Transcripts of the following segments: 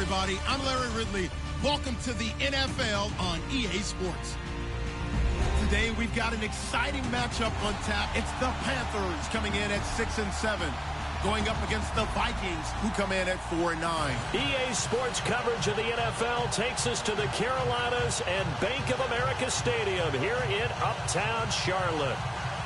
everybody. I'm Larry Ridley. Welcome to the NFL on EA Sports. Today, we've got an exciting matchup on tap. It's the Panthers coming in at 6-7, going up against the Vikings, who come in at 4-9. EA Sports coverage of the NFL takes us to the Carolinas and Bank of America Stadium here in Uptown Charlotte.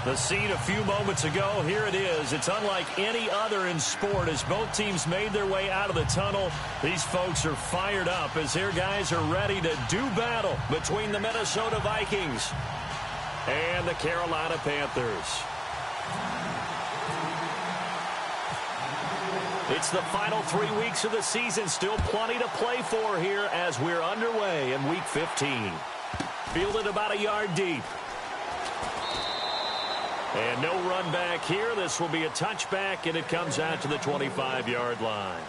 The scene a few moments ago, here it is. It's unlike any other in sport as both teams made their way out of the tunnel. These folks are fired up as their guys are ready to do battle between the Minnesota Vikings and the Carolina Panthers. It's the final 3 weeks of the season. Still plenty to play for here as we're underway in Week 15. Fielded about a yard deep. And no run back here. This will be a touchback, and it comes out to the 25-yard line.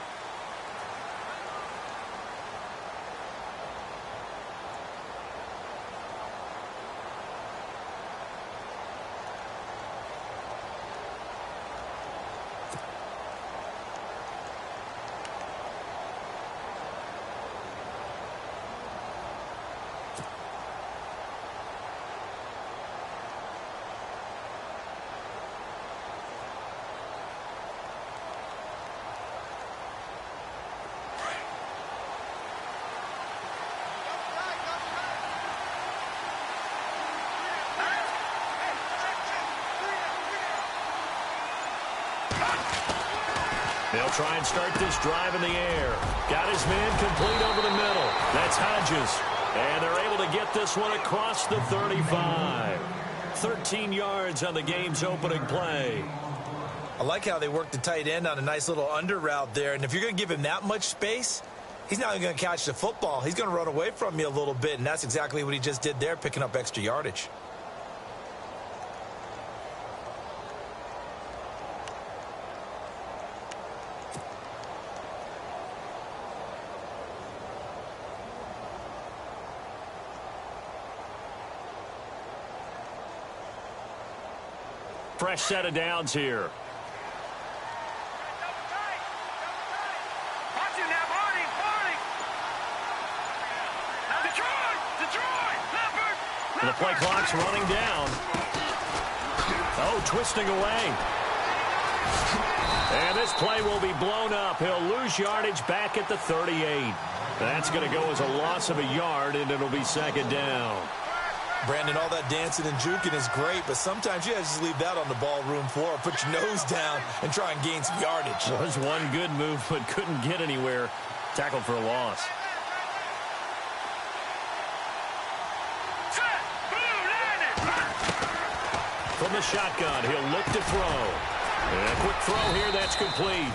They'll try and start this drive in the air. Got his man complete over the middle. That's Hodges. And they're able to get this one across the 35. 13 yards on the game's opening play. I like how they worked the tight end on a nice little under route there. And if you're going to give him that much space, he's not even going to catch the football. He's going to run away from you a little bit, and that's exactly what he just did there, picking up extra yardage. Fresh set of downs here. The play clock's running down. Oh, twisting away. And this play will be blown up. He'll lose yardage back at the 38. That's going to go as a loss of a yard, and it'll be second down. Brandon, all that dancing and juking is great, but sometimes you guys just leave that on the ballroom floor. Put your nose down and try and gain some yardage. Was one good move, but couldn't get anywhere. Tackled for a loss. From the shotgun, he'll look to throw. And a quick throw here, that's complete.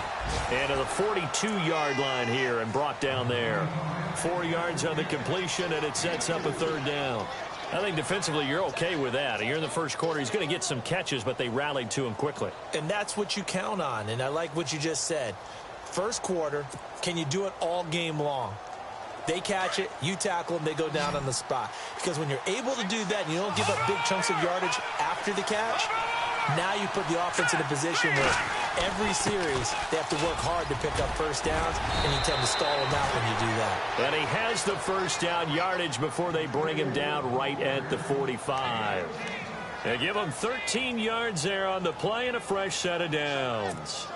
And to the 42-yard line here and brought down there. 4 yards on the completion, and it sets up a third down. I think defensively you're okay with that. Here in the first quarter, he's going to get some catches, but they rallied to him quickly. And that's what you count on, and I like what you just said. First quarter, can you do it all game long? They catch it, you tackle them, they go down on the spot. Because when you're able to do that and you don't give up big chunks of yardage after the catch, now you put the offense in a position where every series they have to work hard to pick up first downs, and you tend to stall them out when you do that. And he has the first down yardage before they bring him down right at the 45. They give him 13 yards there on the play and a fresh set of downs.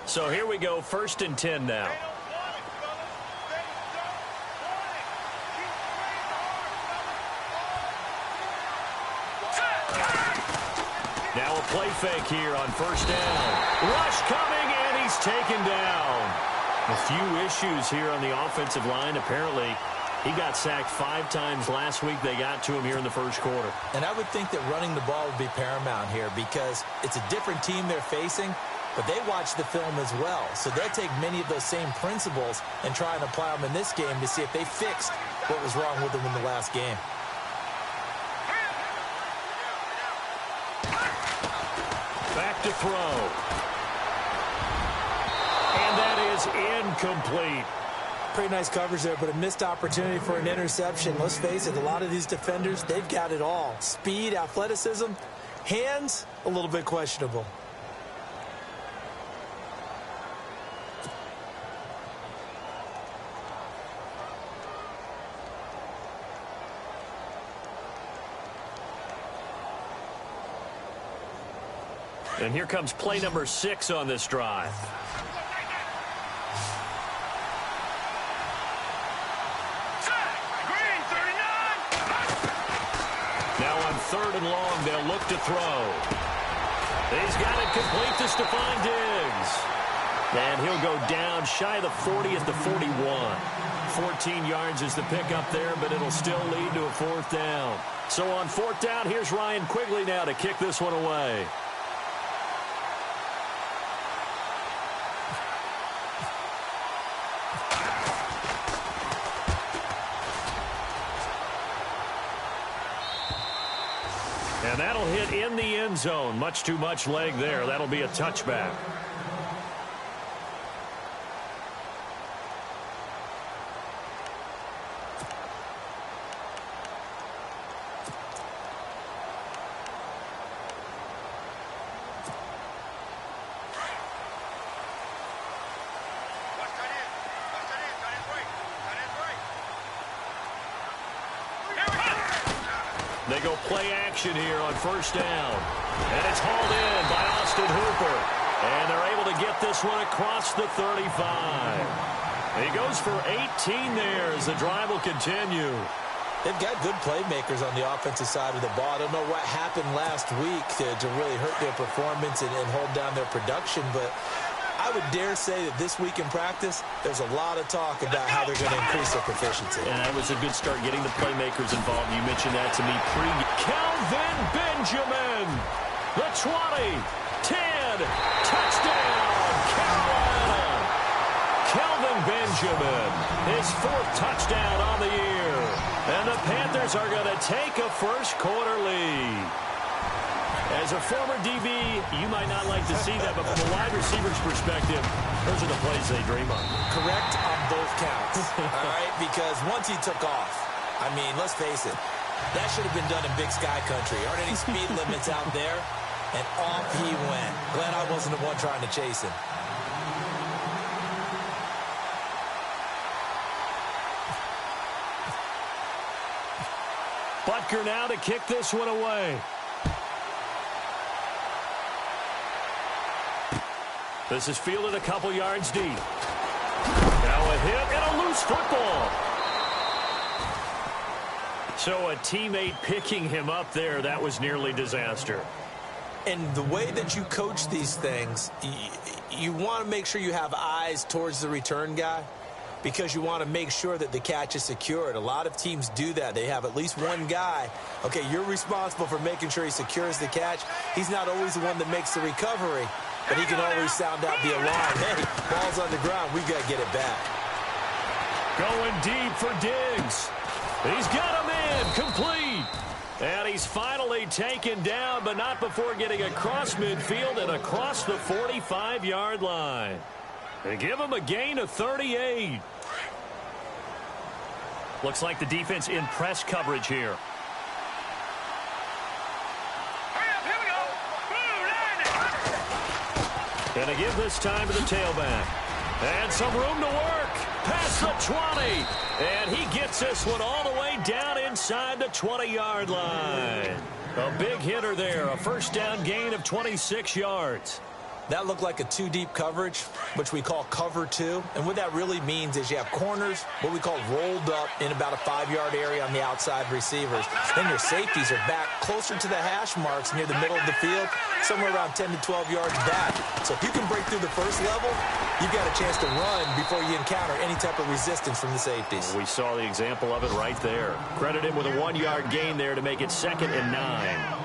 So here we go, 1st and 10 now. Now a play fake here on first down. Rush coming, and he's taken down. A few issues here on the offensive line. Apparently, he got sacked 5 times last week. They got to him here in the first quarter. And I would think that running the ball would be paramount here because it's a different team they're facing, but they watch the film as well. So they'll take many of those same principles and try and apply them in this game to see if they fixed what was wrong with them in the last game. Back to throw. And that is incomplete. Pretty nice coverage there, but a missed opportunity for an interception. Let's face it, a lot of these defenders, they've got it all. Speed, athleticism, Hands, a little bit questionable. And here comes play number 6 on this drive. Now on 3rd and long, they'll look to throw. He's got it complete to Stephon Diggs. And he'll go down shy of the 40 at the 41. 14 yards is the pickup there, but it'll still lead to a 4th down. So on 4th down, here's Ryan Quigley now to kick this one away. And that'll hit in the end zone. Much too much leg there. That'll be a touchback. They go play action here on 1st down. And it's hauled in by Austin Hooper. And they're able to get this one across the 35. He goes for 18 there as the drive will continue. They've got good playmakers on the offensive side of the ball. I don't know what happened last week to really hurt their performance and hold down their production, but I would dare say that this week in practice, there's a lot of talk about how they're going to increase their proficiency. And that was a good start getting the playmakers involved. You mentioned that to me pre. Kelvin Benjamin, the 20, 10, touchdown, Carolina. Kelvin Benjamin, his 4th touchdown on the year. And the Panthers are going to take a first-quarter lead. As a former DB, you might not like to see that, but from a wide receiver's perspective, those are the plays they dream of. Correct on both counts, all right? Because once he took off, I mean, let's face it, that should have been done in Big Sky Country. Aren't any speed limits out there? And off he went. Glad I wasn't the one trying to chase him. Butker now to kick this one away. This is fielded a couple yards deep. Now a hit and a loose football. So a teammate picking him up there, that was nearly disaster. And the way that you coach these things, you want to make sure you have eyes towards the return guy because you want to make sure that the catch is secured. A lot of teams do that. They have at least one guy. Okay, you're responsible for making sure he secures the catch. He's not always the one that makes the recovery, but he can always sound out the alarm. Hey, ball's on the ground. We've got to get it back. Going deep for Diggs. He's got him in, complete. And he's finally taken down, but not before getting across midfield and across the 45-yard line. They give him a gain of 38. Looks like the defense in press coverage here. And they give this time to the tailback. And some room to work. Past the 20. And he gets this one all the way down inside the 20-yard line. A big hitter there. A first down gain of 26 yards. That looked like a two-deep coverage, which we call cover two. And what that really means is you have corners, what we call rolled up in about a 5-yard area on the outside receivers. Then your safeties are back closer to the hash marks near the middle of the field, somewhere around 10 to 12 yards back. So if you can break through the first level, you've got a chance to run before you encounter any type of resistance from the safeties. We saw the example of it right there. Credit him with a 1-yard gain there to make it 2nd and 9.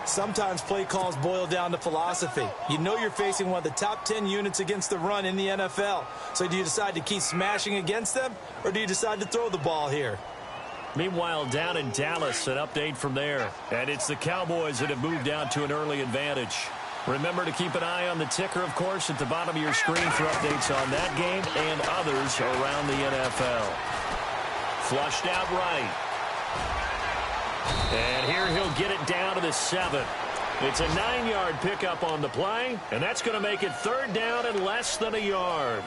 Sometimes play calls boil down to philosophy. You know you're facing one of the top 10 units against the run in the NFL. So do you decide to keep smashing against them, or do you decide to throw the ball here? Meanwhile, down in Dallas, an update from there. And it's the Cowboys that have moved down to an early advantage. Remember to keep an eye on the ticker, of course, at the bottom of your screen for updates on that game and others around the NFL. Flushed out right. And here he'll get it down to the 7. It's a 9-yard pickup on the play, and that's going to make it 3rd down and less than a yard.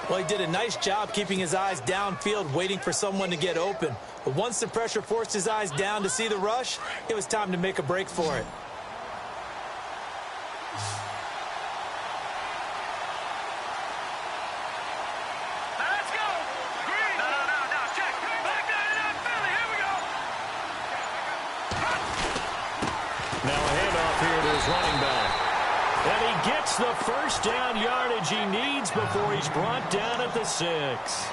Well, he did a nice job keeping his eyes downfield, waiting for someone to get open. But once the pressure forced his eyes down to see the rush, it was time to make a break for it. Running back. And he gets the first down yardage he needs before he's brought down at the 6.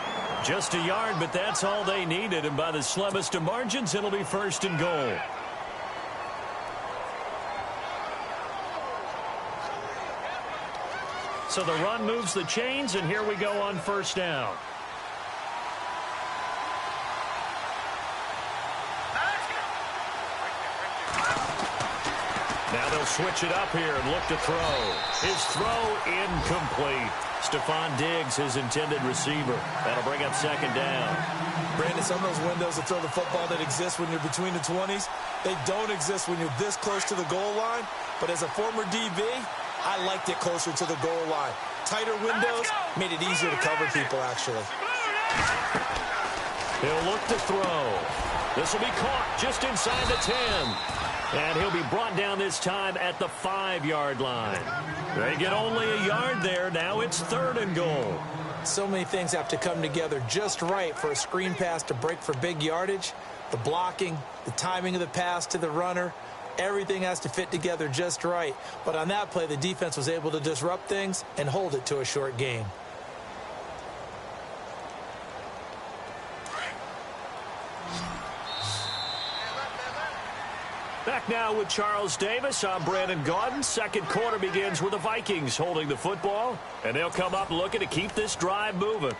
Just a yard, but that's all they needed. And by the slimmest of margins, it'll be 1st and goal. So the run moves the chains, and here we go on 1st down. Now they'll switch it up here and look to throw. His throw incomplete. Stephon Diggs, his intended receiver. That'll bring up 2nd down. Brandon, some of those windows to throw the football that exist when you're between the 20s, they don't exist when you're this close to the goal line. But as a former DB, I liked it closer to the goal line. Tighter windows made it easier to cover people, actually. He'll look to throw. This will be caught just inside the 10. And he'll be brought down this time at the 5-yard line. They get only a yard there. Now it's 3rd and goal. So many things have to come together just right for a screen pass to break for big yardage. The blocking, the timing of the pass to the runner, everything has to fit together just right. But on that play, the defense was able to disrupt things and hold it to a short gain. Back now with Charles Davis. I'm Brandon Gaudin. 2nd quarter begins with the Vikings holding the football, and they'll come up looking to keep this drive moving.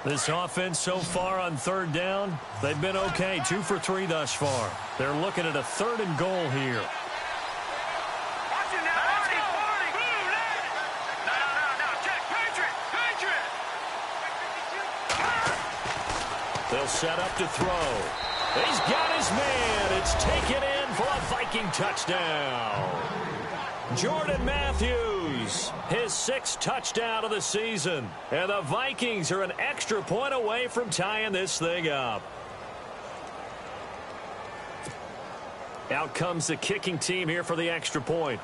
This offense so far on 3rd down, they've been okay. 2 for 3 thus far. They're looking at a 3rd and goal here. They'll set up to throw. He's got his man. It's taken in for a Viking touchdown. Jordan Matthews, his 6th touchdown of the season. And the Vikings are an extra point away from tying this thing up. Out comes the kicking team here for the extra point.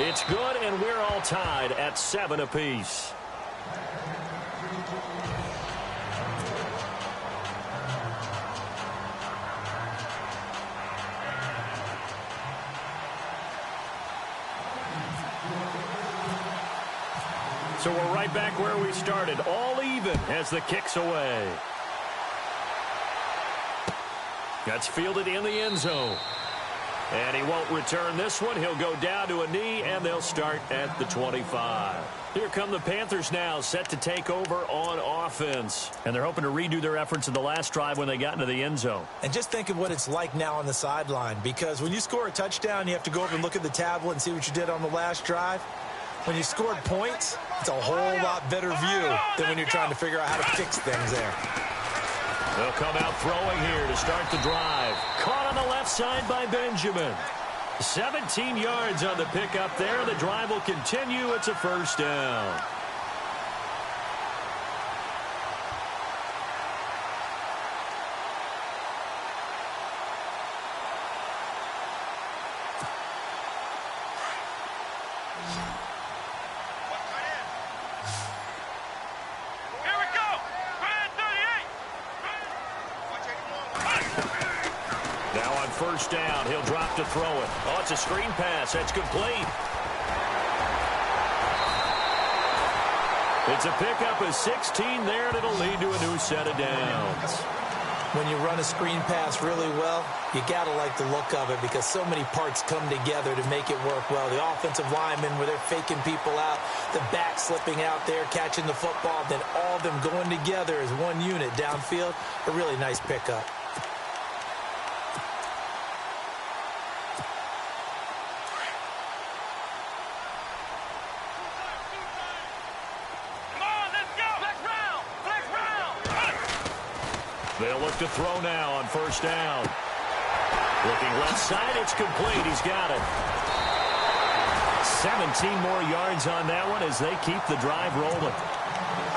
It's good, and we're all tied at 7 apiece. So we're right back where we started, all even as the kick's away. That's fielded in the end zone. And he won't return this one. He'll go down to a knee, and they'll start at the 25. Here come the Panthers now, set to take over on offense. And they're hoping to redo their efforts in the last drive when they got into the end zone. And just think of what it's like now on the sideline, because when you score a touchdown, you have to go over and look at the tablet and see what you did on the last drive. When you scored points, it's a whole lot better view than when you're trying to figure out how to fix things there. They'll come out throwing here to start the drive. Caught on the left side by Benjamin. 17 yards on the pickup there. The drive will continue. It's a 1st down. First down. He'll drop to throw it. Oh, it's a screen pass. That's complete. It's a pickup of 16 there, and it'll lead to a new set of downs. When you run a screen pass really well, you got to like the look of it because so many parts come together to make it work well. The offensive linemen, where they're faking people out, the back slipping out there, catching the football, then all of them going together as one unit downfield. A really nice pickup. They'll look to throw now on first down. Looking left side, it's complete. He's got it. 17 more yards on that one as they keep the drive rolling.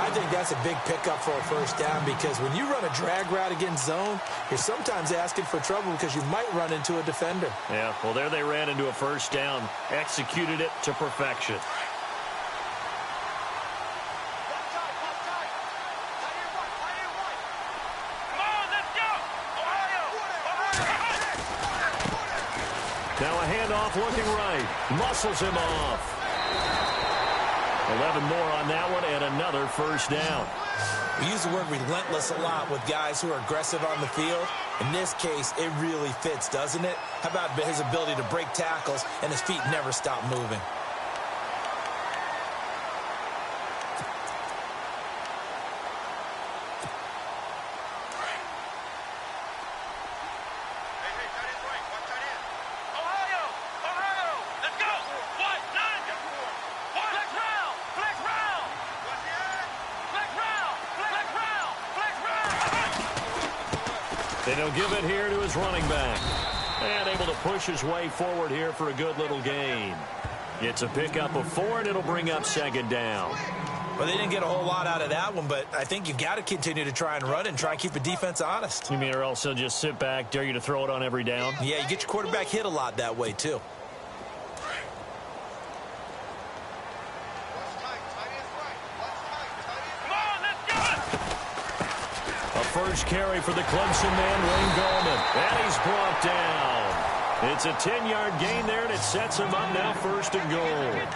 I think that's a big pickup for a first down because when you run a drag route against zone, you're sometimes asking for trouble because you might run into a defender. Yeah, well, there they ran into a first down, executed it to perfection. Now a handoff looking right. Muscles him off. 11 more on that one and another first down. We use the word relentless a lot with guys who are aggressive on the field. In this case, it really fits, doesn't it? How about his ability to break tackles and his feet never stop moving? And he'll give it here to his running back. And able to push his way forward here for a good little gain. It's a pickup of 4, and it'll bring up second down. Well, they didn't get a whole lot out of that one, but I think you got to continue to try and run and try and keep the defense honest. You mean or else they'll just sit back, dare you to throw it on every down? Yeah, you get your quarterback hit a lot that way, too. First carry for the Clemson man, Wayne Gallman. And he's brought down. It's a 10-yard gain there, and it sets him up now first and goal.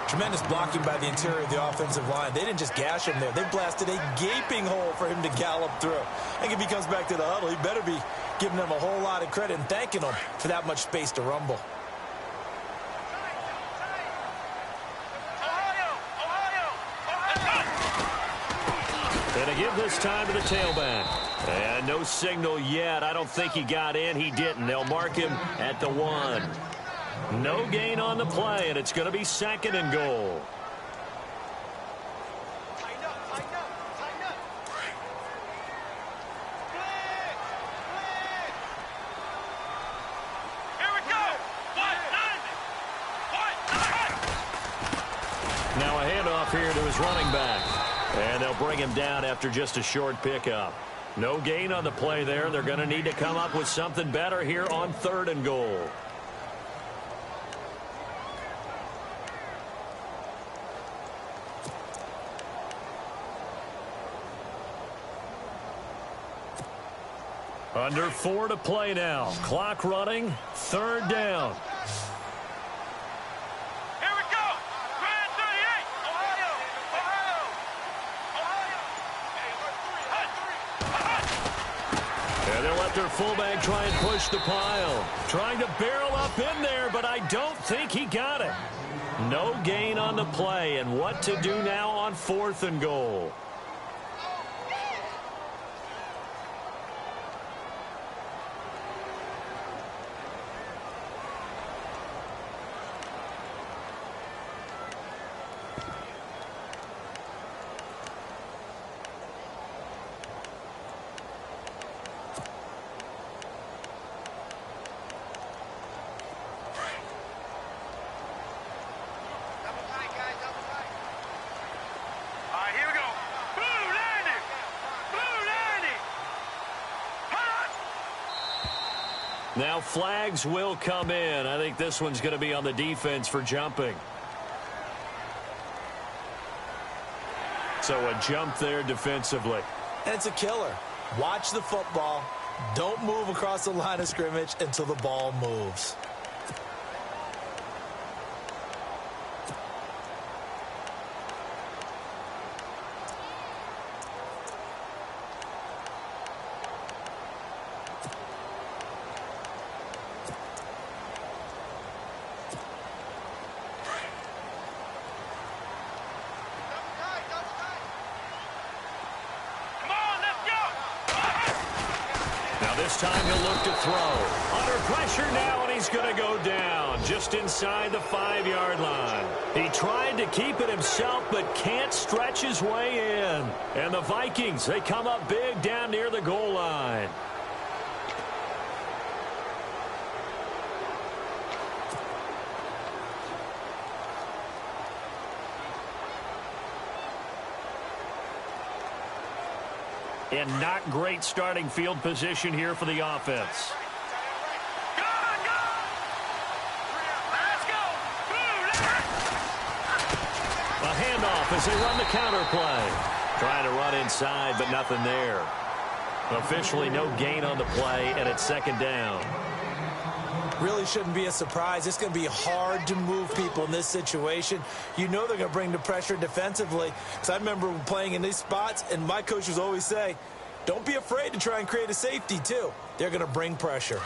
Tremendous blocking by the interior of the offensive line. They didn't just gash him there. They blasted a gaping hole for him to gallop through. I think if he comes back to the huddle, he better be giving them a whole lot of credit and thanking them for that much space to rumble. And a give this time to the tailback. And no signal yet. I don't think he got in. He didn't. They'll mark him at the 1. No gain on the play, and it's going to be second and goal. Now a handoff here to his running back. And they'll bring him down after just a short pickup. No gain on the play there. They're going to need to come up with something better here on third and goal. Under 4 to play now. Clock running. Third down. Their fullback try and push the pile. Trying to barrel up in there, but I don't think he got it. No gain on the play, and what to do now on fourth and goal. Now flags will come in. I think this one's going to be on the defense for jumping. So a jump there defensively. And it's a killer. Watch the football. Don't move across the line of scrimmage until the ball moves. Now this time he'll look to throw. Under pressure now, and he's going to go down just inside the 5-yard line. He tried to keep it himself, but can't stretch his way in. And the Vikings, they come up big down near the goal line. And not great starting field position here for the offense. A handoff as they run the counter play. Trying to run inside, but nothing there. Officially no gain on the play, and it's second down. Really shouldn't be a surprise. It's going to be hard to move people in this situation. You know they're going to bring the pressure defensively. Because I remember playing in these spots, and my coaches always say, don't be afraid to try and create a safety, too. They're going to bring pressure.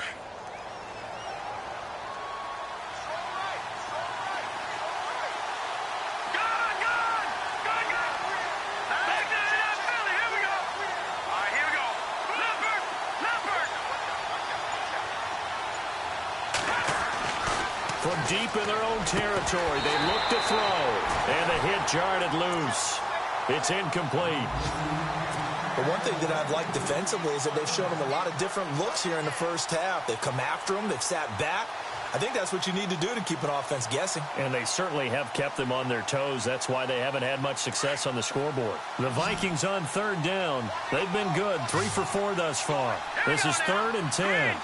From deep in their own territory, they look to throw. And the hit jarred loose. It's incomplete. But one thing that I've liked defensively is that they've shown them a lot of different looks here in the first half. They've come after them. They've sat back. I think that's what you need to do to keep an offense guessing. And they certainly have kept them on their toes. That's why they haven't had much success on the scoreboard. The Vikings on third down. They've been good. 3 for 4 thus far. This is 3rd and 10.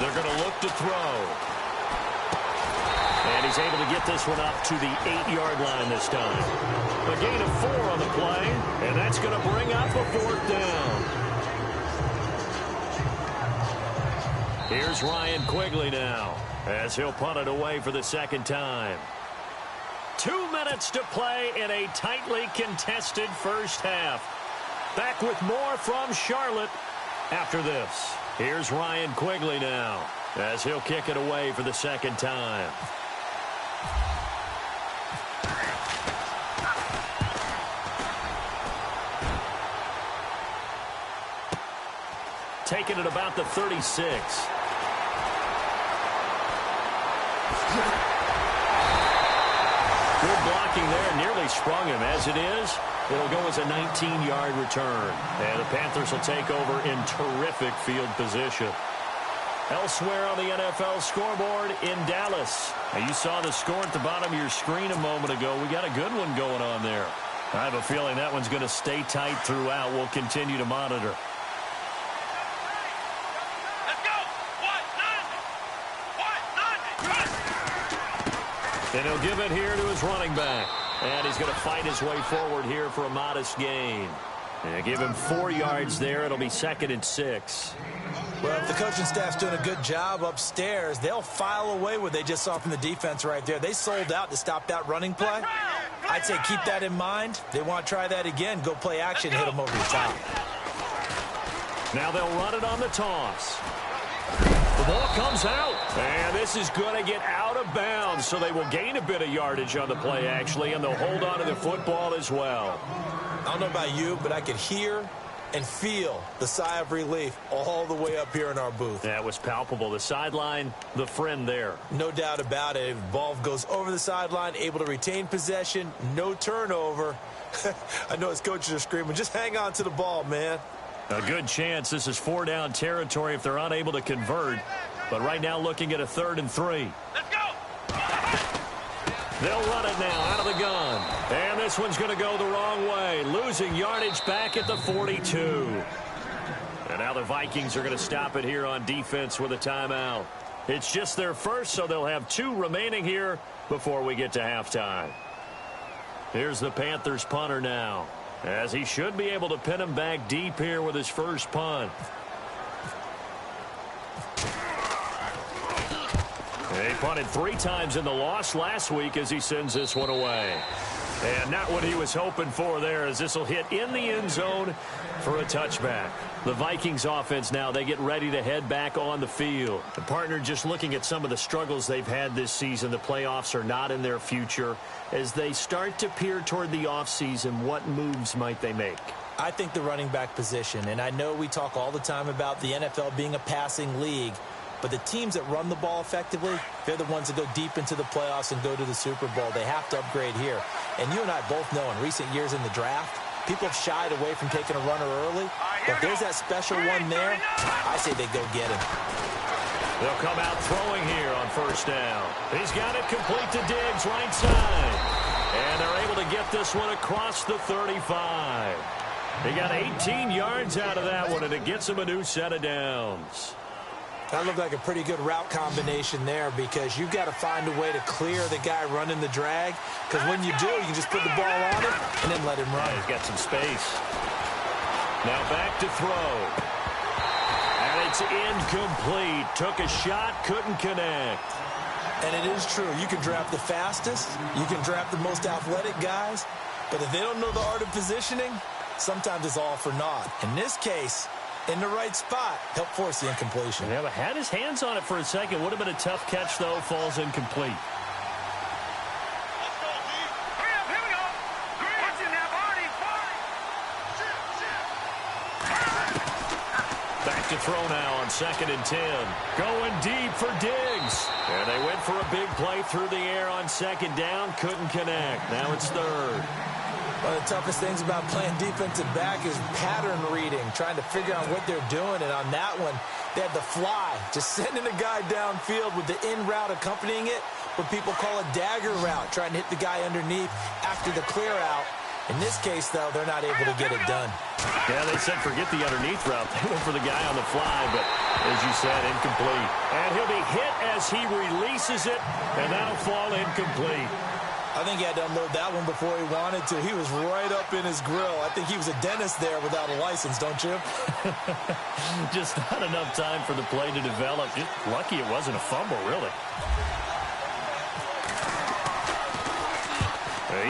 They're going to look to throw. And he's able to get this one up to the 8-yard line this time. A gain of 4 on the play, and that's going to bring up a 4th down. Here's Ryan Quigley now, as he'll punt it away for the second time. 2 minutes to play in a tightly contested first half. Back with more from Charlotte after this. Here's Ryan Quigley now, as he'll kick it away for the second time. Taking it about the 36. Good blocking there, nearly sprung him. As it is, it'll go as a 19-yard return. And the Panthers will take over in terrific field position. Elsewhere on the NFL scoreboard in Dallas. Now, you saw the score at the bottom of your screen a moment ago. We got a good one going on there. I have a feeling that one's going to stay tight throughout. We'll continue to monitor. And he'll give it here to his running back. And he's going to fight his way forward here for a modest gain. And give him 4 yards there. It'll be 2nd and 6. Well, if the coaching staff's doing a good job upstairs, they'll file away what they just saw from the defense right there. They sold out to stop that running play. I'd say keep that in mind. They want to try that again. Go play action, hit them over the top. Now they'll run it on the toss. The ball comes out, and this is going to get out of bounds, so they will gain a bit of yardage on the play, actually, and they'll hold on to the football as well. I don't know about you, but I could hear and feel the sigh of relief all the way up here in our booth. That was palpable. The sideline, the friend there. No doubt about it. If the ball goes over the sideline, able to retain possession, no turnover. I know his coaches are screaming, just hang on to the ball, man. A good chance this is 4-down territory if they're unable to convert. But right now looking at a 3rd and 3. Let's go! They'll run it now out of the gun. And this one's going to go the wrong way. Losing yardage back at the 42. And now the Vikings are going to stop it here on defense with a timeout. It's just their first, so they'll have 2 remaining here before we get to halftime. Here's the Panthers punter now, as he should be able to pin him back deep here with his first punt. He punted 3 times in the loss last week as he sends this one away. And not what he was hoping for there, as this will hit in the end zone for a touchback. The Vikings offense now, they get ready to head back on the field. The partner, just looking at some of the struggles they've had this season, the playoffs are not in their future. As they start to peer toward the offseason, what moves might they make? I think the running back position, and I know we talk all the time about the NFL being a passing league, but the teams that run the ball effectively, they're the ones that go deep into the playoffs and go to the Super Bowl. They have to upgrade here. And you and I both know in recent years in the draft, people have shied away from taking a runner early. But if there's that special one there, I say they go get him. They'll come out throwing here on first down. He's got it complete to Diggs, right side. And they're able to get this one across the 35. He got 18 yards out of that one, and it gets him a new set of downs. That looked like a pretty good route combination there, because you've got to find a way to clear the guy running the drag, because when you do, you can just put the ball on him and then let him run. He's got some space. Now back to throw. And it's incomplete. Took a shot, couldn't connect. And it is true. You can draft the fastest. You can draft the most athletic guys. But if they don't know the art of positioning, sometimes it's all for naught. In this case, in the right spot, help force the incompletion. Yeah, but had his hands on it for a second. Would have been a tough catch, though. Falls incomplete. Back to throw now on 2nd and 10. Going deep for Diggs. And they went for a big play through the air on 2nd down. Couldn't connect. Now it's 3rd. One of the toughest things about playing defensive back is pattern reading, trying to figure out what they're doing. And on that one, they had the fly, just sending a guy downfield with the in route accompanying it, what people call a dagger route, trying to hit the guy underneath after the clear out. In this case, though, they're not able to get it done. Yeah, they said forget the underneath route. They went for the guy on the fly, but as you said, incomplete. And he'll be hit as he releases it, and that'll fall incomplete. I think he had to unload that one before he wanted to. He was right up in his grill. I think he was a dentist there without a license, don't you? Just not enough time for the play to develop. Just lucky it wasn't a fumble, really.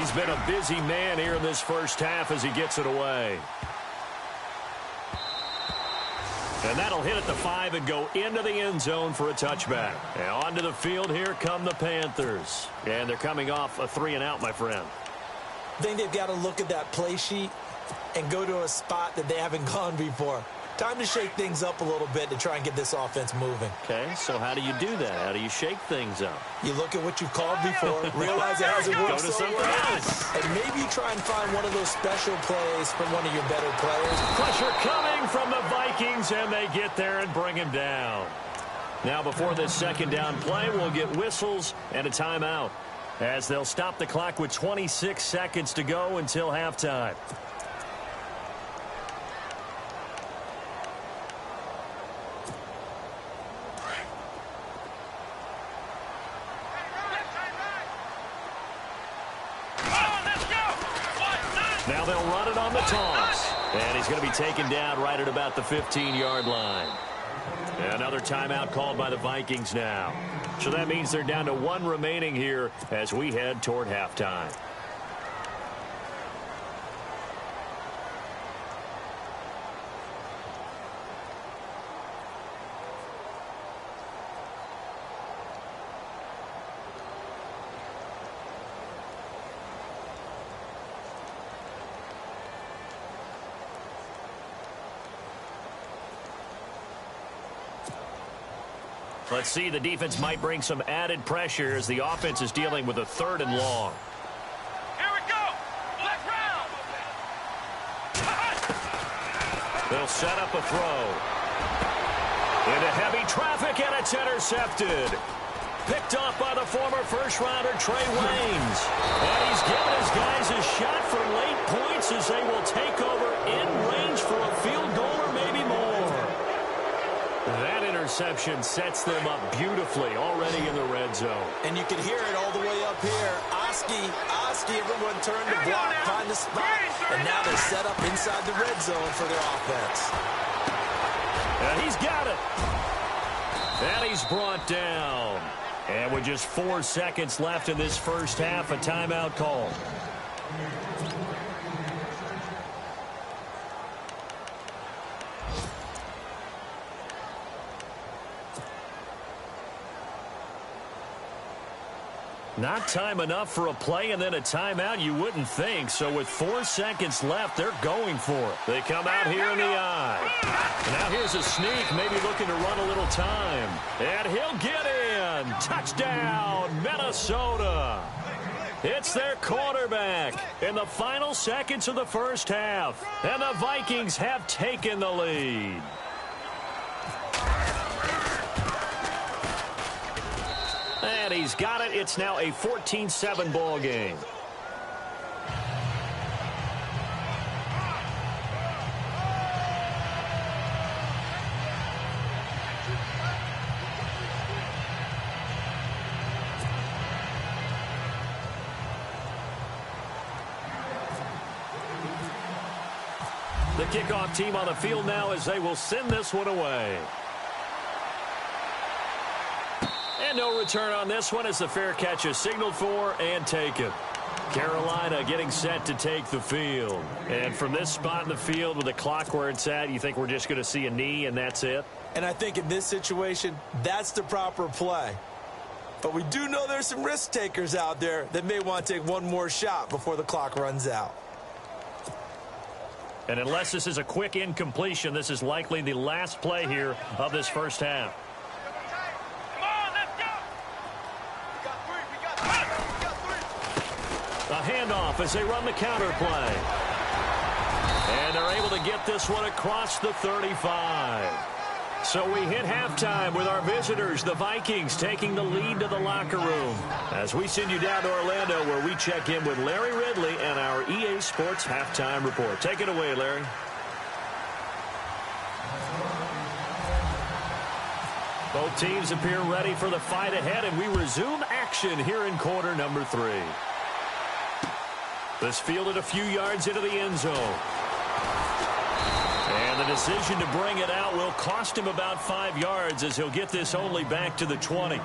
He's been a busy man here in this first half as he gets it away. And that'll hit at the 5 and go into the end zone for a touchback. And onto the field, here come the Panthers. And they're coming off a 3-and-out, my friend. I think they've got to look at that play sheet and go to a spot that they haven't gone before. Time to shake things up a little bit to try and get this offense moving. Okay, so how do you do that? How do you shake things up? You look at what you've called before, realize it hasn't worked Go to something else. and maybe try and find one of those special plays from one of your better players. Pressure coming from the Vikings, and they get there and bring him down. Now, before this 2nd down play, we'll get whistles and a timeout, as they'll stop the clock with 26 seconds to go until halftime. Now they'll run it on the toss. And he's going to be taken down right at about the 15-yard line. Another timeout called by the Vikings now. So that means they're down to 1 remaining here as we head toward halftime. Let's see, the defense might bring some added pressure as the offense is dealing with a 3rd and long. Here we go. Let's round. They'll set up a throw. Into heavy traffic, and it's intercepted. Picked off by the former first-rounder Trey Waynes. And he's given his guys a shot for late points as they will take over in range for a field goal or maybe more. That interception sets them up beautifully already in the red zone. And you can hear it all the way up here. Oski, everyone turned to block, find the spot, and now they're set up inside the red zone for their offense. And he's got it. And he's brought down. And with just 4 seconds left in this first half, a timeout call. Not time enough for a play and then a timeout, you wouldn't think. So with 4 seconds left, they're going for it. They come out here in the eye. Now here's a sneak, maybe looking to run a little time. And he'll get in. Touchdown, Minnesota. It's their quarterback in the final seconds of the first half. And the Vikings have taken the lead. And he's got it. It's now a 14-7 ball game. The kickoff team on the field now as they will send this one away. And no return on this one as the fair catch is signaled for and taken. Carolina getting set to take the field. And from this spot in the field with the clock where it's at, you think we're just going to see a knee and that's it? And I think in this situation, that's the proper play. But we do know there's some risk takers out there that may want to take one more shot before the clock runs out. And unless this is a quick incompletion, this is likely the last play here of this first half. A handoff as they run the counter play. And they're able to get this one across the 35. So we hit halftime with our visitors, the Vikings, taking the lead to the locker room. As we send you down to Orlando where we check in with Larry Ridley and our EA Sports Halftime Report. Take it away, Larry. Both teams appear ready for the fight ahead, and we resume action here in quarter number 3. This fielded a few yards into the end zone. And the decision to bring it out will cost him about 5 yards as he'll get this only back to the 20.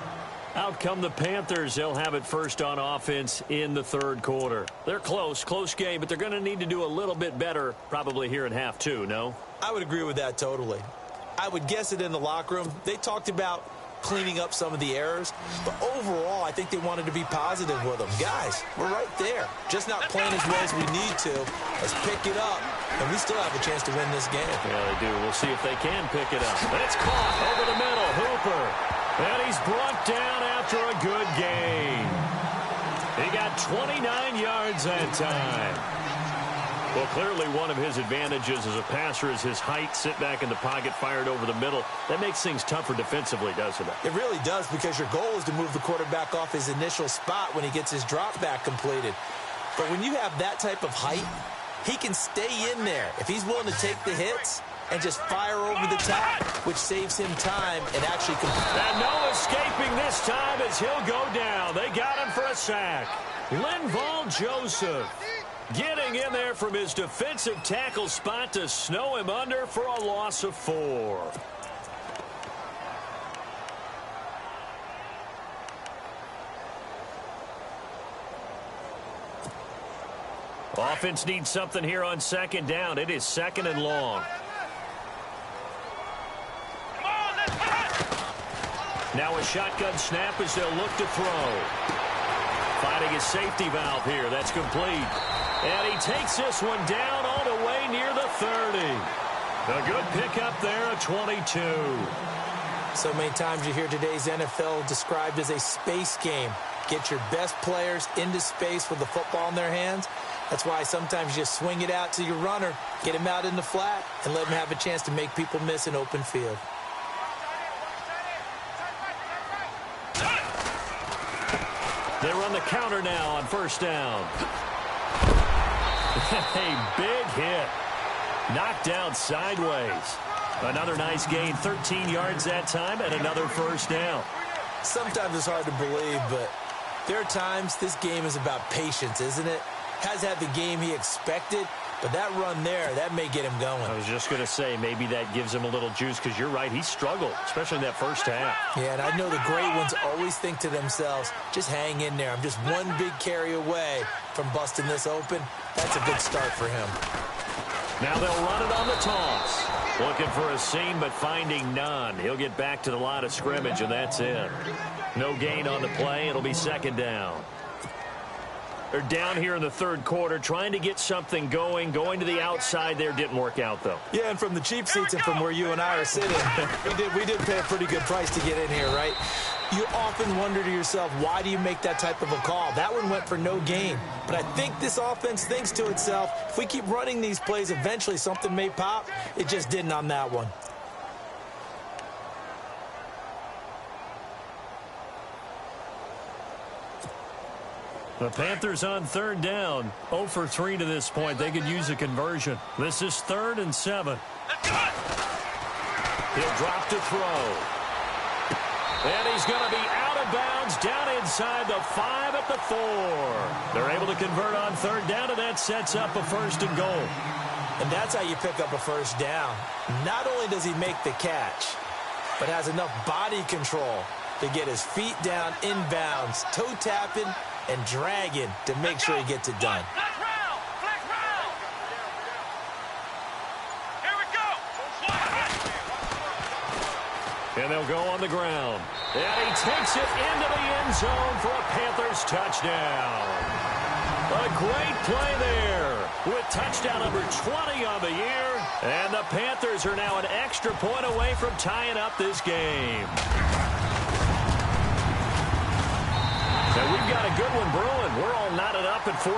Out come the Panthers. They'll have it first on offense in the third quarter. They're close game, but they're going to need to do a little bit better probably here in half 2, no? I would agree with that totally. I would guess it in the locker room. They talked about cleaning up some of the errors, but overall I think they wanted to be positive with them. Guys, we're right there, just not playing as well as we need to. Let's pick it up, and we still have a chance to win this game. Yeah, they do. We'll see if they can pick it up. And it's caught over the middle. Hooper, and he's brought down after a good gain. He got 29 yards that time. Well, clearly one of his advantages as a passer is his height. Sit back in the pocket, fired over the middle. That makes things tougher defensively, doesn't it? It really does, because your goal is to move the quarterback off his initial spot when he gets his drop back completed. But when you have that type of height, he can stay in there if he's willing to take the hits and just fire over the top, which saves him time and actually and no escaping this time as he'll go down. They got him for a sack. Linval Joseph getting in there from his defensive tackle spot to snow him under for a loss of 4. Offense needs something here on second down. It is second and long. Now a shotgun snap as they'll look to throw. Finding his safety valve here. That's complete. And he takes this one down all the way near the 30. A good pickup there, a 22. So many times you hear today's NFL described as a space game. Get your best players into space with the football in their hands. That's why sometimes you swing it out to your runner, get him out in the flat, and let him have a chance to make people miss an open field. They run the counter now on first down. A big hit. Knocked down sideways. Another nice gain, 13 yards that time, and another first down. Sometimes it's hard to believe, but there are times this game is about patience, isn't it? Has had the game he expected, But that run there, that may get him going. I was just going to say, maybe that gives him a little juice, because you're right, he struggled, especially in that first half. Yeah, and I know the great ones always think to themselves, just hang in there. I'm just one big carry away from busting this open. That's a good start for him. Now they'll run it on the toss. Looking for a seam, but finding none. He'll get back to the line of scrimmage, and that's it. No gain on the play. It'll be second down. They're down here in the third quarter, trying to get something going. Going to the outside there didn't work out, though. Yeah, and from the cheap seats and from where you and I are sitting, we did pay a pretty good price to get in here, right? You often wonder to yourself, why do you make that type of a call? That one went for no gain. But I think this offense thinks to itself, if we keep running these plays, eventually something may pop. It just didn't on that one. The Panthers on third down. 0 for 3 to this point. They could use a conversion. This is 3rd and 7. He'll drop to throw. And he's going to be out of bounds down inside the 5 at the 4. They're able to convert on third down, and that sets up a 1st and goal. And that's how you pick up a first down. Not only does he make the catch, but has enough body control to get his feet down inbounds, toe tapping and dragging to make sure he gets it done. And they'll go on the ground. And he takes it into the end zone for a Panthers touchdown. A great play there with touchdown number 20 on the year. And the Panthers are now an extra point away from tying up this game. And we've got a good one brewing. We're all knotted up at 14.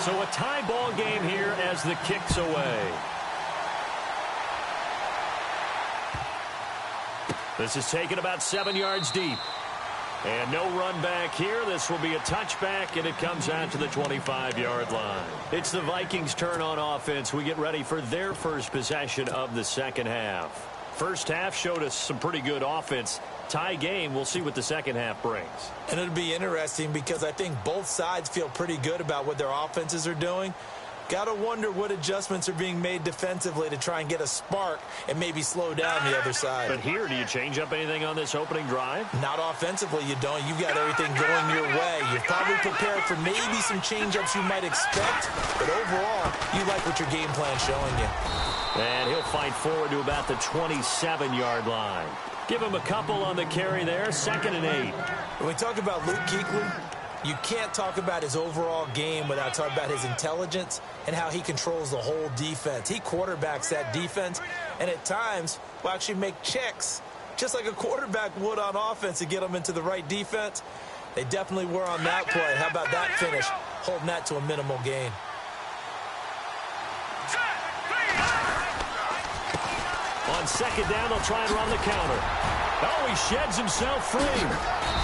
So a tie ball game here as the kick's away. This is taken about 7 yards deep. And no run back here. This will be a touchback, and it comes out to the 25-yard line. It's the Vikings' turn on offense. We get ready for their first possession of the second half. First half showed us some pretty good offense. Tie game, we'll see what the second half brings. And it'll be interesting because I think both sides feel pretty good about what their offenses are doing. Got to wonder what adjustments are being made defensively to try and get a spark and maybe slow down the other side. But here, do you change up anything on this opening drive? Not offensively, you don't. You've got everything going your way. You're probably prepared for maybe some change-ups you might expect, but overall, you like what your game plan's showing you. And he'll fight forward to about the 27-yard line. Give him a couple on the carry there, 2nd and 8. When we talk about Luke Kuechly, you can't talk about his overall game without talking about his intelligence and how he controls the whole defense. He quarterbacks that defense, and at times will actually make checks, just like a quarterback would on offense to get them into the right defense. They definitely were on that play. How about that finish, holding that to a minimal gain. On second down, they'll try and run the counter. Oh, he sheds himself free.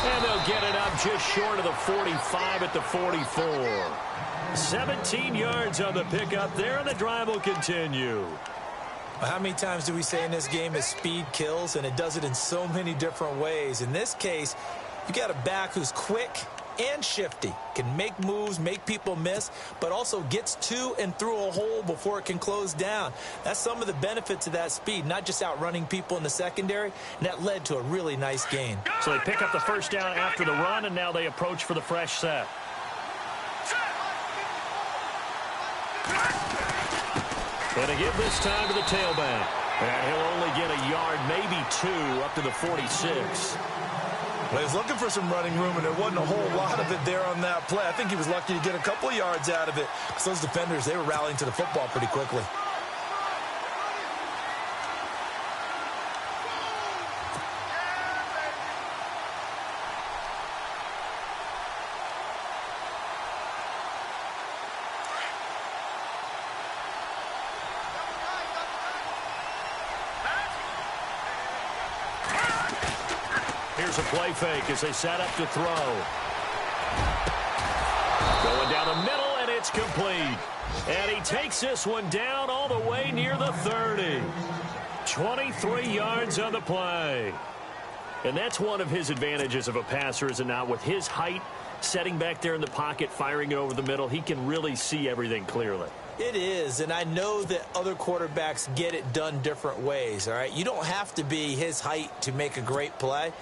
And they'll get it up just short of the 45 at the 44. 17 yards on the pickup there, and the drive will continue. How many times do we say in this game is speed kills, and it does it in so many different ways. In this case, you got a back who's quick and shifty, can make moves, make people miss, but also gets to and through a hole before it can close down. That's some of the benefits of that speed, not just outrunning people in the secondary, and that led to a really nice gain. So they pick up the first down after the run, and now they approach for the fresh set. And a give this time to the tailback. And he'll only get a yard, maybe 2, up to the 46. Well, he was looking for some running room, and there wasn't a whole lot of it there on that play. I think he was lucky to get a couple of yards out of it because those defenders, they were rallying to the football pretty quickly. Here's a play fake as they set up to throw. Going down the middle, and it's complete. And he takes this one down all the way near the 30. 23 yards on the play. And that's one of his advantages of a passer, is it not? With his height, setting back there in the pocket, firing it over the middle, he can really see everything clearly. It is, and I know that other quarterbacks get it done different ways, all right? You don't have to be his height to make a great play,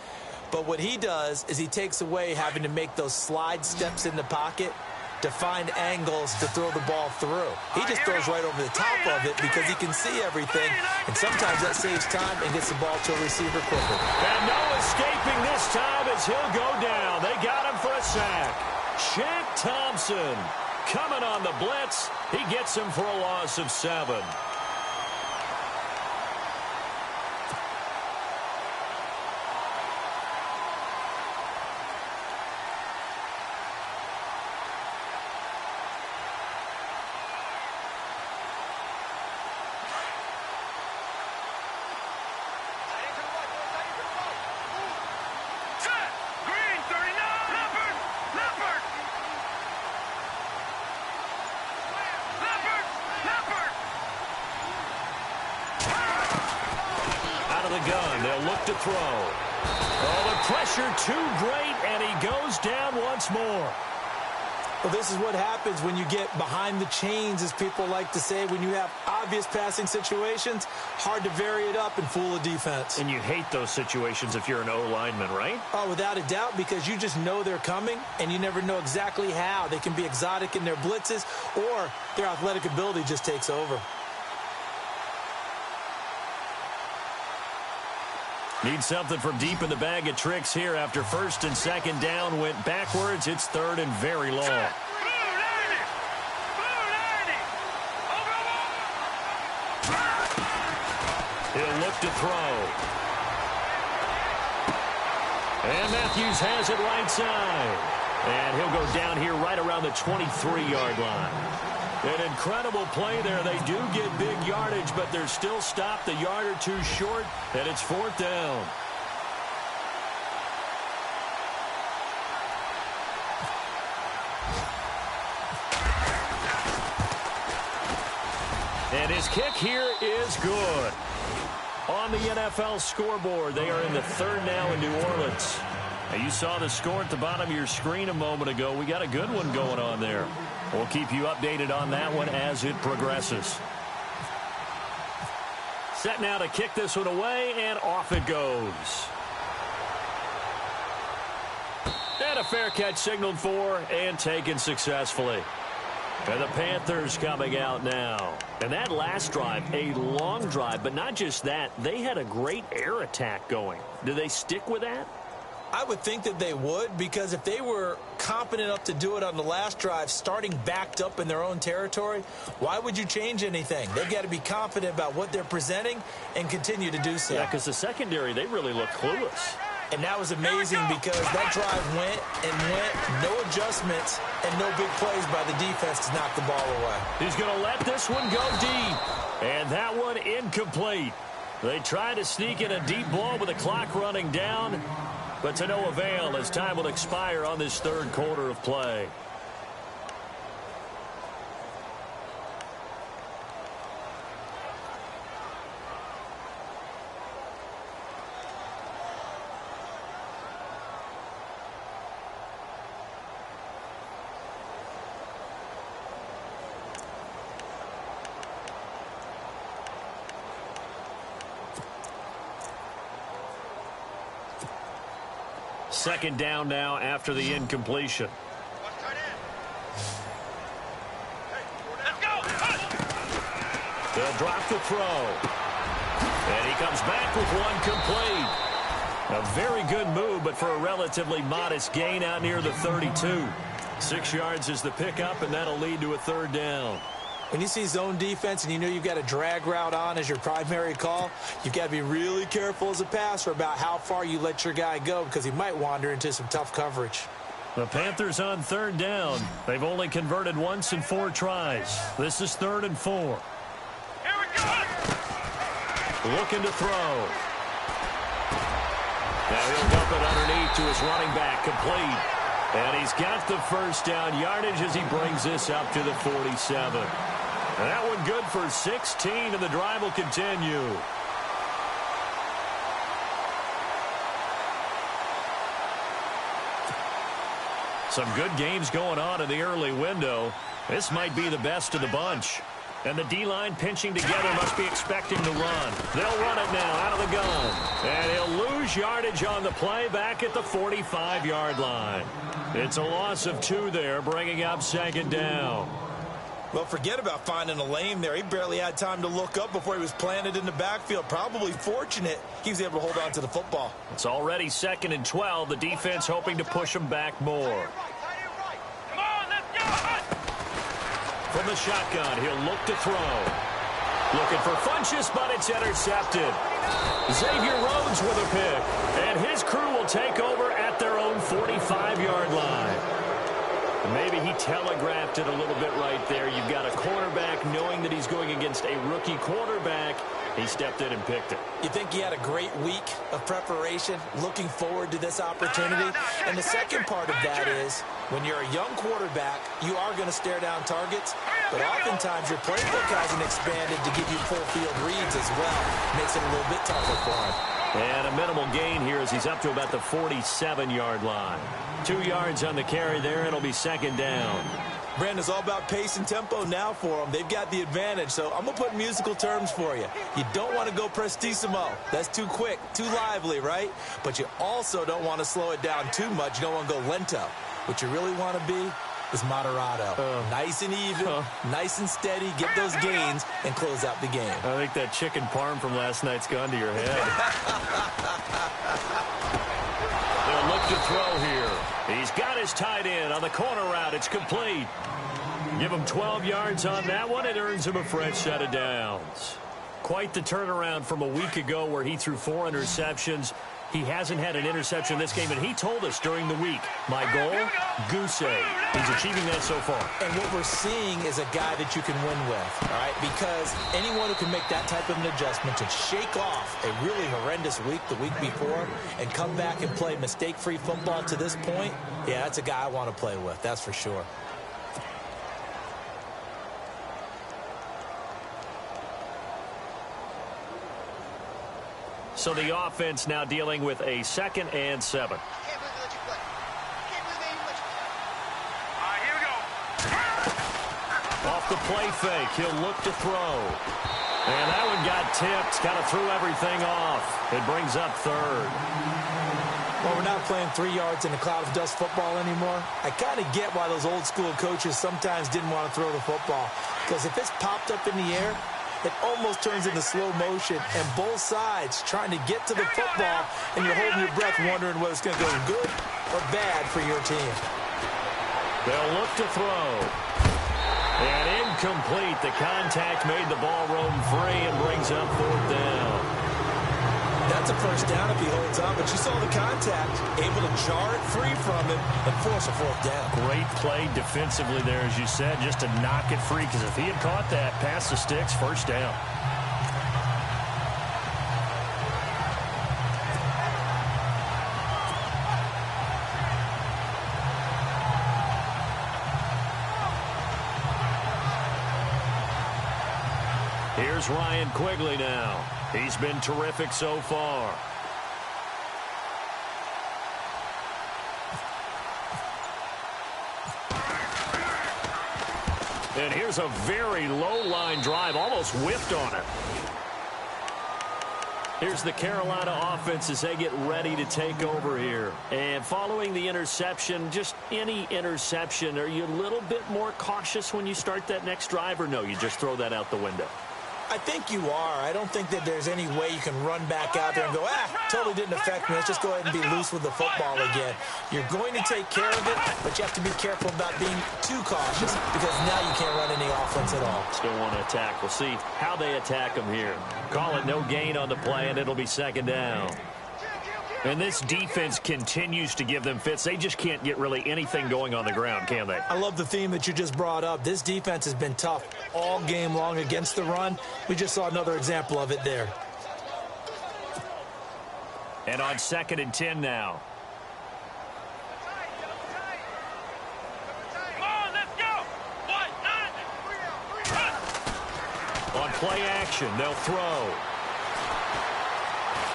but what he does is he takes away having to make those slide steps in the pocket to find angles to throw the ball through. He just throws right over the top of it because he can see everything, and sometimes that saves time and gets the ball to a receiver quicker. And no escaping this time as he'll go down. They got him for a sack. Shaq Thompson coming on the blitz. He gets him for a loss of 7. Gun. They'll look to throw. Oh, the pressure too great, and he goes down once more. Well, this is what happens when you get behind the chains, as people like to say. When you have obvious passing situations, hard to vary it up and fool a defense. And you hate those situations if you're an O-lineman, right? Oh, without a doubt, because you just know they're coming, and you never know exactly how. They can be exotic in their blitzes, or their athletic ability just takes over. Need something from deep in the bag of tricks here after first and second down went backwards. It's third and very long. He'll look to throw. And Matthews has it right side. And he'll go down here right around the 23-yard line. An incredible play there. They do get big yardage, but they're still stopped a yard or two short, and it's 4th down. And his kick here is good. On the NFL scoreboard, they are in the 3rd now in New Orleans. Now, you saw the score at the bottom of your screen a moment ago. We got a good one going on there. We'll keep you updated on that one as it progresses. Set now to kick this one away, and off it goes. And a fair catch signaled for and taken successfully. And the Panthers coming out now. And that last drive, a long drive, but not just that. They had a great air attack going. Do they stick with that? I would think that they would, because if they were competent enough to do it on the last drive, starting backed up in their own territory, why would you change anything? They've got to be confident about what they're presenting and continue to do so. Yeah, because the secondary, they really look clueless. And that was amazing because that drive went and went, no adjustments, and no big plays by the defense to knock the ball away. He's going to let this one go deep. And that one incomplete. They try to sneak in a deep ball with the clock running down, but to no avail as time will expire on this 3rd quarter of play. Second down now after the incompletion. They'll drop the throw. And he comes back with one complete. A very good move, but for a relatively modest gain out near the 32. 6 yards is the pickup, and that'll lead to a 3rd down. When you see zone defense and you know you've got a drag route on as your primary call, you've got to be really careful as a passer about how far you let your guy go, because he might wander into some tough coverage. The Panthers on 3rd down. They've only converted once in 4 tries. This is 3rd and 4. Here we go. Looking to throw. Now he'll dump it underneath to his running back, complete. And he's got the first down yardage as he brings this up to the 47. And that one good for 16, and the drive will continue. Some good games going on in the early window. This might be the best of the bunch. And the D-line pinching together must be expecting to run. They'll run it now out of the gun. And he'll lose yardage on the play back at the 45-yard line. It's a loss of 2 there, bringing up second down. Well, forget about finding a lane there. He barely had time to look up before he was planted in the backfield. Probably fortunate he was able to hold on to the football. It's already 2nd and 12. The defense hoping to push him back more. From the shotgun, he'll look to throw. Looking for Funchess, but it's intercepted. Xavier Rhodes with a pick. And his crew will take over at their own 45-yard line. Maybe he telegraphed it a little bit right there. You've got a cornerback knowing that he's going against a rookie quarterback. He stepped in and picked it. You think he had a great week of preparation, looking forward to this opportunity? And the second part of that is, when you're a young quarterback, you are going to stare down targets, but oftentimes your playbook hasn't expanded to give you full field reads as well. Makes it a little bit tougher for him. And a minimal gain here as he's up to about the 47-yard line. 2 yards on the carry there. It'll be second down. Brandon, it's all about pace and tempo now for them. They've got the advantage, so I'm going to put musical terms for you. You don't want to go prestissimo. That's too quick, too lively, right? But you also don't want to slow it down too much. You don't want to go lento. What you really want to be is moderato. Nice and even, nice and steady, get those gains, and close out the game. I think that chicken parm from last night's gone to your head. They'll look to throw here. He's got his tight end on the corner route. It's complete. Give him 12 yards on that one. It earns him a fresh set of downs. Quite the turnaround from a week ago where he threw 4 interceptions. He hasn't had an interception in this game, and he told us during the week, my goal, goose egg. He's achieving that so far. And what we're seeing is a guy that you can win with, all right? Because anyone who can make that type of an adjustment to shake off a really horrendous week the week before and come back and play mistake-free football to this point, yeah, that's a guy I want to play with, that's for sure. So the offense now dealing with a 2nd and 7. Here we go. Off the play fake, he'll look to throw. And that one got tipped, kind of threw everything off. It brings up 3rd. Well, we're not playing 3 yards in a cloud of dust football anymore. I kind of get why those old school coaches sometimes didn't want to throw the football. Because if it's popped up in the air, it almost turns into slow motion, and both sides trying to get to the football, and you're holding your breath wondering whether it's going to go good or bad for your team. They'll look to throw. And incomplete. The contact made the ball roam free and brings up 4th down. That's a first down if he holds on, but you saw the contact, able to jar it free from him and force a 4th down. Great play defensively there, as you said, just to knock it free, because if he had caught that, past the sticks, first down. Here's Ryan Quigley now. He's been terrific so far. And here's a very low-line drive, almost whiffed on it. Here's the Carolina offense as they get ready to take over here. And following the interception, just any interception, are you a little bit more cautious when you start that next drive, or no, you just throw that out the window? I think you are. I don't think that there's any way you can run back out there and go, totally didn't affect me. Let's just go ahead and be loose with the football again. You're going to take care of it, but you have to be careful about being too cautious because now you can't run any offense at all. Still want to attack. We'll see how they attack them here. Call it no gain on the play, and it'll be 2nd down. And this defense continues to give them fits. They just can't get really anything going on the ground, can they? I love the theme that you just brought up. This defense has been tough all game long against the run. We just saw another example of it there. And on 2nd and 10 now. Come on, let's go. 1, 9. On play action, they'll throw.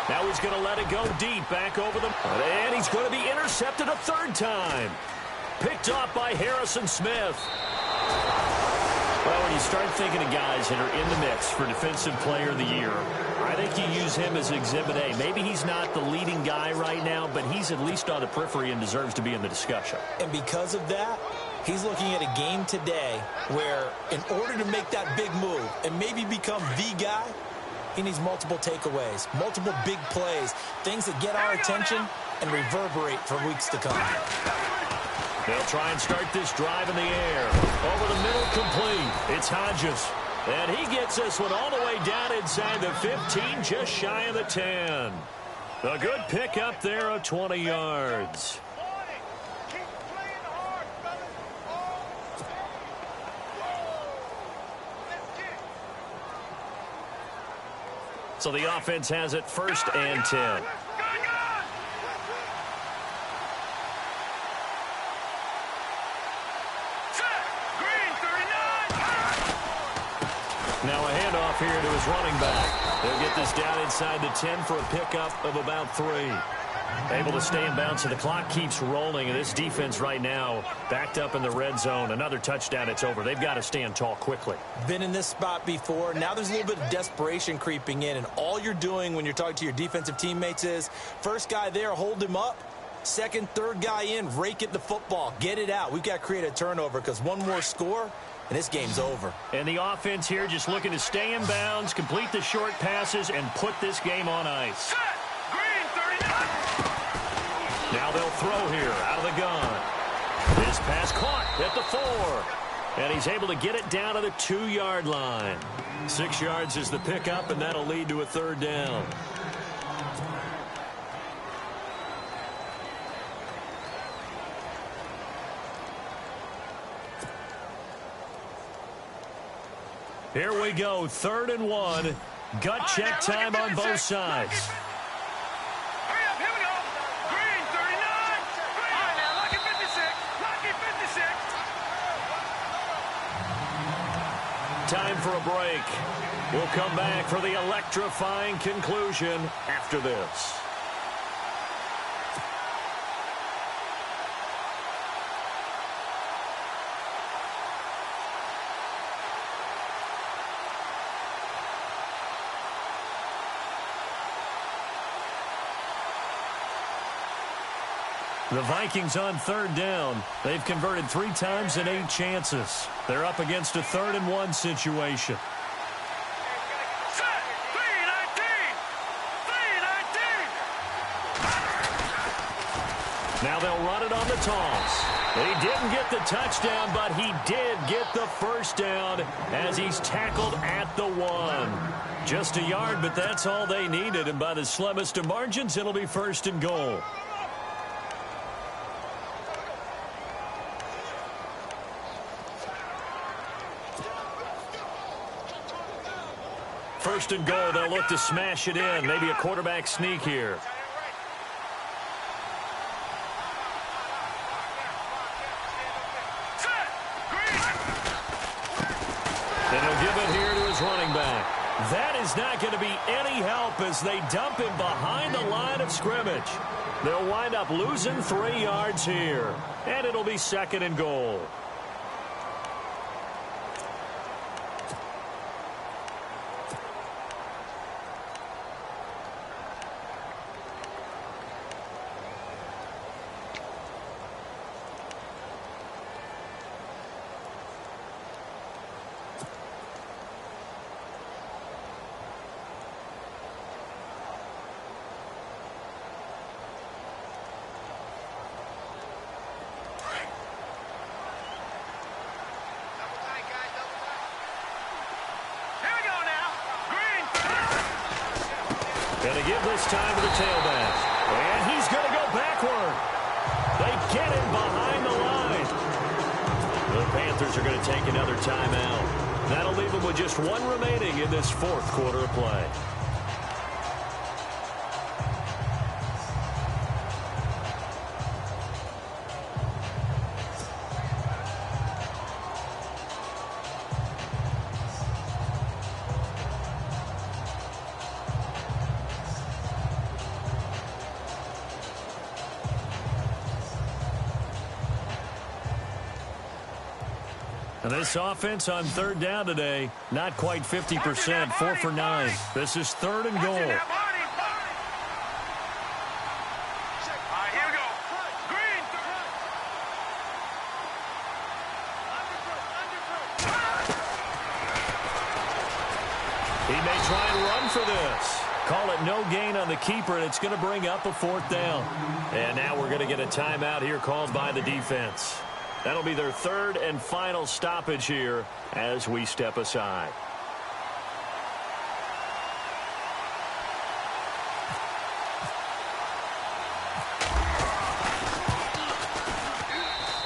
Now he's going to let it go deep back over the... And he's going to be intercepted a 3rd time. Picked off by Harrison Smith. Well, when you start thinking of guys that are in the mix for Defensive Player of the Year, I think you use him as Exhibit A. Maybe he's not the leading guy right now, but he's at least on the periphery and deserves to be in the discussion. And because of that, he's looking at a game today where in order to make that big move and maybe become the guy, he needs multiple takeaways, multiple big plays, things that get our attention and reverberate for weeks to come. They'll try and start this drive in the air. Over the middle, complete. It's Hodges. And he gets this one all the way down inside the 15, just shy of the 10. A good pick up there of 20 yards. So the offense has it 1st and 10. Now a handoff here to his running back. They'll get this down inside the 10 for a pickup of about 3. Able to stay in bounds, and the clock keeps rolling. And this defense right now backed up in the red zone. Another touchdown, it's over. They've got to stand tall quickly. Been in this spot before. Now there's a little bit of desperation creeping in. And all you're doing when you're talking to your defensive teammates is, first guy there, hold him up. Second, third guy in, rake it the football. Get it out. We've got to create a turnover because one more score, and this game's over. And the offense here just looking to stay in bounds, complete the short passes, and put this game on ice. Now they'll throw here out of the gun. This pass caught at the 4. And he's able to get it down to the 2-yard line. 6 yards is the pickup, and that'll lead to a 3rd down. Here we go, 3rd and 1. Gut check time on both sides. Hurry up, here we go. Green, 39. All right, now, lucky 56. Lucky 56. Time for a break. We'll come back for the electrifying conclusion after this. The Vikings on 3rd down. They've converted 3 times and 8 chances. They're up against a 3rd and 1 situation. Set. 319. 319. Now they'll run it on the toss. He didn't get the touchdown, but he did get the 1st down as he's tackled at the 1. Just a yard, but that's all they needed, and by the slimmest of margins, it'll be 1st and goal. 1st and goal, they'll look to smash it in. Maybe a quarterback sneak here. And he'll give it here to his running back. That is not going to be any help as they dump him behind the line of scrimmage. They'll wind up losing 3 yards here. And it'll be 2nd and goal. Going to give this time to the tailback. And he's going to go backward. They get him behind the line. The Panthers are going to take another timeout. That'll leave them with just 1 remaining in this 4th quarter of play. And this offense on third down today, not quite 50%, 4 for 9. This is 3rd and goal. He may try and run for this. Call it no gain on the keeper, and it's going to bring up a 4th down. And now we're going to get a timeout here called by the defense. That'll be their 3rd and final stoppage here as we step aside.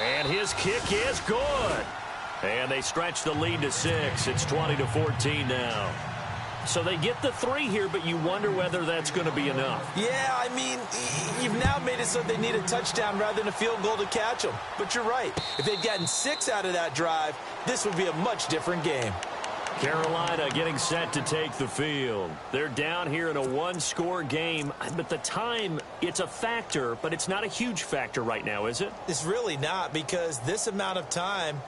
And his kick is good. And they stretch the lead to 6. It's 20-14 now. So they get the 3 here, but you wonder whether that's going to be enough. Yeah, I mean, you've now made it so they need a touchdown rather than a field goal to catch them. But you're right. If they'd gotten 6 out of that drive, this would be a much different game. Carolina getting set to take the field. They're down here in a 1-score game. But the time, it's a factor, but it's not a huge factor right now, is it? It's really not, because this amount of time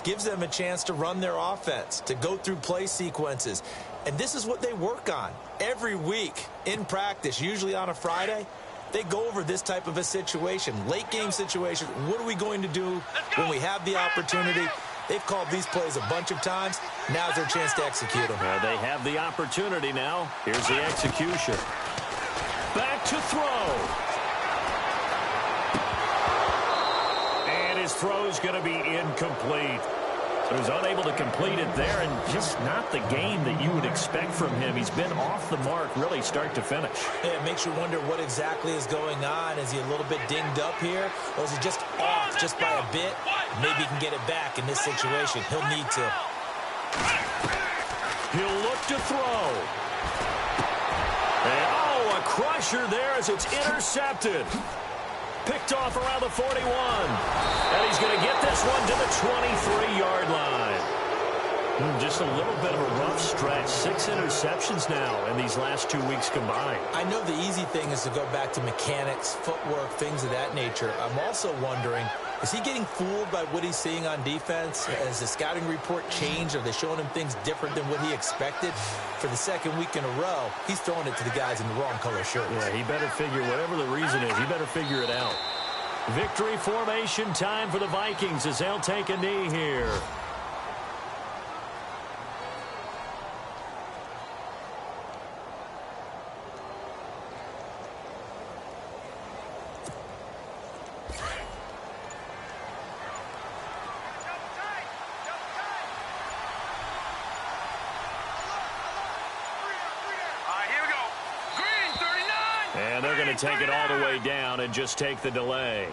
gives them a chance to run their offense, to go through play sequences. And this is what they work on every week in practice, usually on a Friday. They go over this type of a situation, late game situation. What are we going to do when we have the opportunity? They've called these plays a bunch of times. Now's their chance to execute them. They have the opportunity now. Here's the execution. Back to throw. And his throw's going to be incomplete. He was unable to complete it there, and just not the game that you would expect from him. He's been off the mark, really, start to finish. Yeah, it makes you wonder what exactly is going on. Is he a little bit dinged up here, or is he just off just by a bit? Maybe he can get it back in this situation. He'll need to. He'll look to throw. And, a crusher there as it's intercepted. Picked off around the 41. And he's going to get this one to the 23-yard line. Just a little bit of a rough stretch. 6 interceptions now in these last 2 weeks combined. I know the easy thing is to go back to mechanics, footwork, things of that nature. I'm also wondering, is he getting fooled by what he's seeing on defense? Has the scouting report changed? Are they showing him things different than what he expected? For the 2nd week in a row, he's throwing it to the guys in the wrong color shirts. Yeah, he better figure, whatever the reason is, he better figure it out. Victory formation time for the Vikings as they'll take a knee here. And they're going to take it all the way down and just take the delay.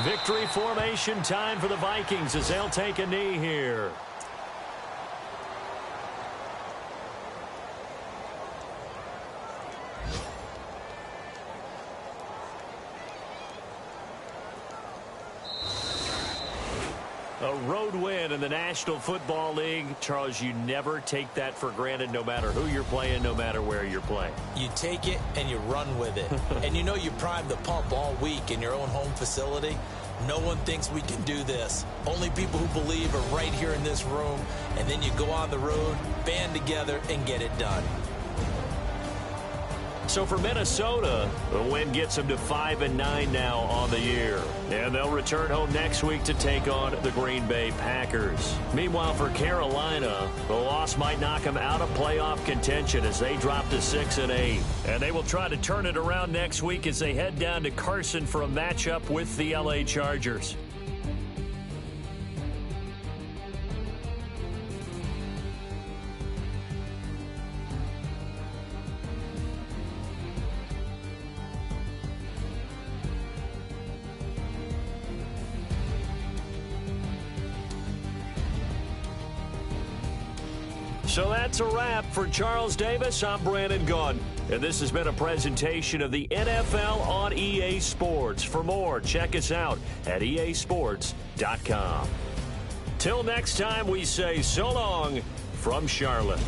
Victory formation time for the Vikings as they'll take a knee here. A road win in the National Football League. Charles, you never take that for granted no matter who you're playing, no matter where you're playing. You take it and you run with it. And you know you primed the pump all week in your own home facility. No one thinks we can do this. Only people who believe are right here in this room. And then you go on the road, band together, and get it done. So for Minnesota, the win gets them to 5-9 now on the year. And they'll return home next week to take on the Green Bay Packers. Meanwhile, for Carolina, the loss might knock them out of playoff contention as they drop to 6-8. And they will try to turn it around next week as they head down to Carson for a matchup with the LA Chargers. So that's a wrap for Charles Davis. I'm Brandon Gaudin, and this has been a presentation of the NFL on EA Sports. For more, check us out at easports.com. Till next time, we say so long from Charlotte.